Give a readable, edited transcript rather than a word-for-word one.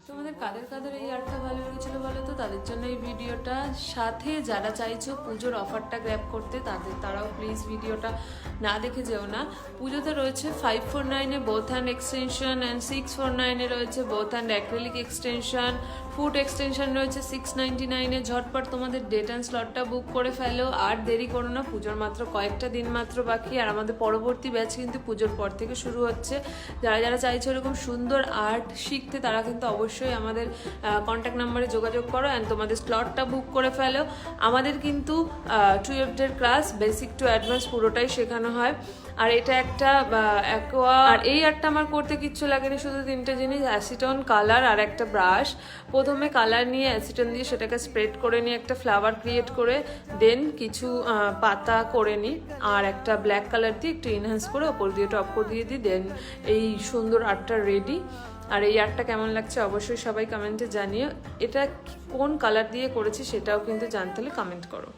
তোমাদের কাদের কাদের এই আর্টটা ভালো লেগেছিল বলো তো, তাদের জন্য এই ভিডিওটা। সাথে যারা চাইছো পুজোর অফারটা গ্র্যাব করতে তারাও প্লিজ ভিডিওটা না দেখে যেও না। পুজোতে রয়েছে 549-এ বোথ হ্যান্ড এক্সটেনশন অ্যান্ড 649-এ রয়েছে both hand acrylic extension, foot extension রয়েছে 699-এ। ঝটপট তোমাদের ডেট অ্যান্ড স্লটটা বুক করে ফেলো, আর দেরি করো না, পুজোর মাত্র কয়েকটা দিন মাত্র বাকি। আর আমাদের পরবর্তী ব্যাচ কিন্তু পুজোর পর থেকে শুরু হচ্ছে। যারা যারা চাইছো এরকম সুন্দর আর্ট শিখতে তারা কিন্তু অবশ্যই আমাদের কন্ট্যাক্ট নাম্বারে যোগাযোগ করো অ্যান্ড তোমাদের স্লটটা বুক করে ফেলো। আমাদের কিন্তু 12 ক্লাস বেসিক টু অ্যাডভান্স পুরোটাই শেখানো হয়। আর এটা একটা অ্যাকোয়া, আর এই আর্টটা আমার করতে কিচ্ছু লাগেনি, শুধু 3টে জিনিস, অ্যাসিটন, কালার আর একটা ব্রাশ। প্রথমে কালার নিয়ে অ্যাসিটন দিয়ে সেটাকে স্প্রেড করে নিয়ে একটা ফ্লাওয়ার ক্রিয়েট করে দেন কিছু পাতা করে নিই, আর একটা ব্ল্যাক কালার দিয়ে একটু এনহ্যান্স করে ওপর দিয়ে টপ করে দিয়ে দিই, দেন এই সুন্দর আর্টটা রেডি। আর এই আর্টটা কেমন লাগছে অবশ্যই সবাই কমেন্টে জানিও। এটা কোন কালার দিয়ে করেছি সেটাও কিন্তু জানতে হলে কমেন্ট করো।